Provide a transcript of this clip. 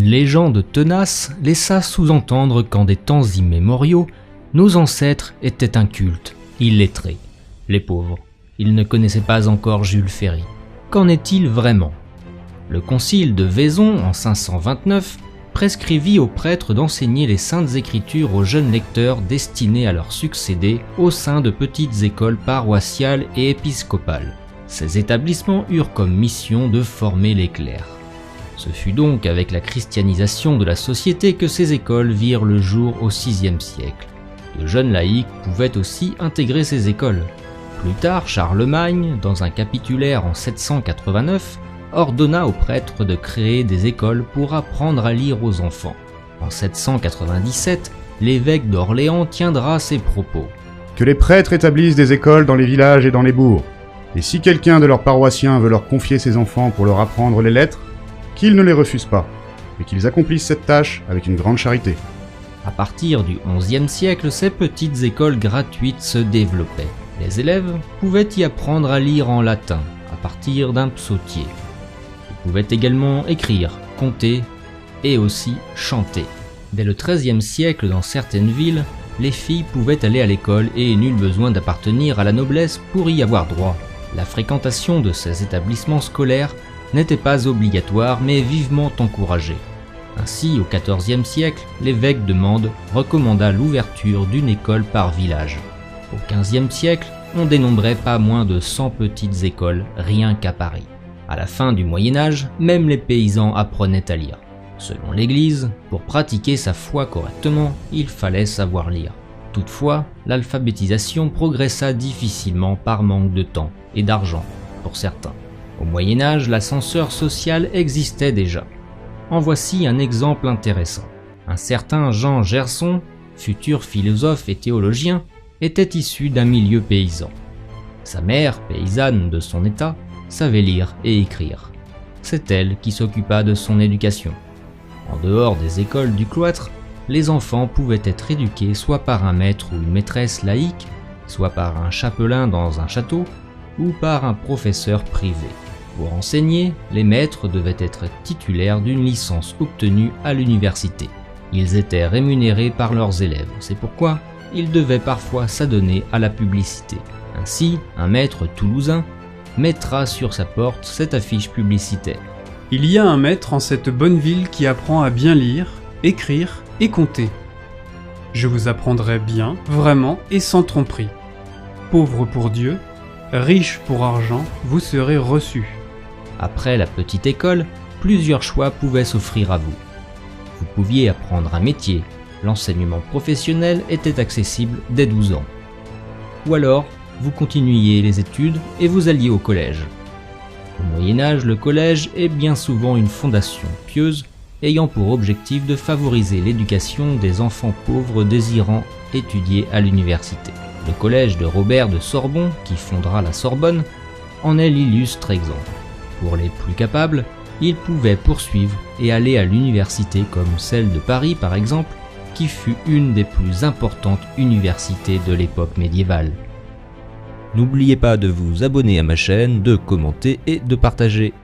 Une légende tenace laissa sous-entendre qu'en des temps immémoriaux, nos ancêtres étaient incultes, illettrés. Les pauvres, ils ne connaissaient pas encore Jules Ferry. Qu'en est-il vraiment? Le concile de Vaison en 529 prescrivit aux prêtres d'enseigner les saintes écritures aux jeunes lecteurs destinés à leur succéder au sein de petites écoles paroissiales et épiscopales. Ces établissements eurent comme mission de former les clercs. Ce fut donc avec la christianisation de la société que ces écoles virent le jour au VIe siècle. De jeunes laïcs pouvaient aussi intégrer ces écoles. Plus tard, Charlemagne, dans un capitulaire en 789, ordonna aux prêtres de créer des écoles pour apprendre à lire aux enfants. En 797, l'évêque d'Orléans tiendra ces propos. Que les prêtres établissent des écoles dans les villages et dans les bourgs. Et si quelqu'un de leurs paroissiens veut leur confier ses enfants pour leur apprendre les lettres, qu'ils ne les refusent pas, et qu'ils accomplissent cette tâche avec une grande charité. À partir du XIe siècle, ces petites écoles gratuites se développaient. Les élèves pouvaient y apprendre à lire en latin, à partir d'un psautier. Ils pouvaient également écrire, compter et aussi chanter. Dès le XIIIe siècle, dans certaines villes, les filles pouvaient aller à l'école et nul besoin d'appartenir à la noblesse pour y avoir droit. La fréquentation de ces établissements scolaires n'était pas obligatoire mais vivement encouragée. Ainsi, au XIVe siècle, l'évêque de Mende recommanda l'ouverture d'une école par village. Au XVe siècle, on dénombrait pas moins de 100 petites écoles rien qu'à Paris. À la fin du Moyen-Âge, même les paysans apprenaient à lire. Selon l'Église, pour pratiquer sa foi correctement, il fallait savoir lire. Toutefois, l'alphabétisation progressa difficilement par manque de temps et d'argent pour certains. Au Moyen-Âge, l'ascenseur social existait déjà. En voici un exemple intéressant. Un certain Jean Gerson, futur philosophe et théologien, était issu d'un milieu paysan. Sa mère, paysanne de son état, savait lire et écrire. C'est elle qui s'occupa de son éducation. En dehors des écoles du cloître, les enfants pouvaient être éduqués soit par un maître ou une maîtresse laïque, soit par un chapelain dans un château, ou par un professeur privé. Pour enseigner, les maîtres devaient être titulaires d'une licence obtenue à l'université. Ils étaient rémunérés par leurs élèves, c'est pourquoi ils devaient parfois s'adonner à la publicité. Ainsi, un maître toulousain mettra sur sa porte cette affiche publicitaire. Il y a un maître en cette bonne ville qui apprend à bien lire, écrire et compter. Je vous apprendrai bien, vraiment et sans tromperie. Pauvre pour Dieu, riche pour argent, vous serez reçus. Après la petite école, plusieurs choix pouvaient s'offrir à vous. Vous pouviez apprendre un métier, l'enseignement professionnel était accessible dès 12 ans. Ou alors, vous continuiez les études et vous alliez au collège. Au Moyen-Âge, le collège est bien souvent une fondation pieuse ayant pour objectif de favoriser l'éducation des enfants pauvres désirant étudier à l'université. Le collège de Robert de Sorbon, qui fondera la Sorbonne, en est l'illustre exemple. Pour les plus capables, ils pouvaient poursuivre et aller à l'université comme celle de Paris par exemple, qui fut une des plus importantes universités de l'époque médiévale. N'oubliez pas de vous abonner à ma chaîne, de commenter et de partager.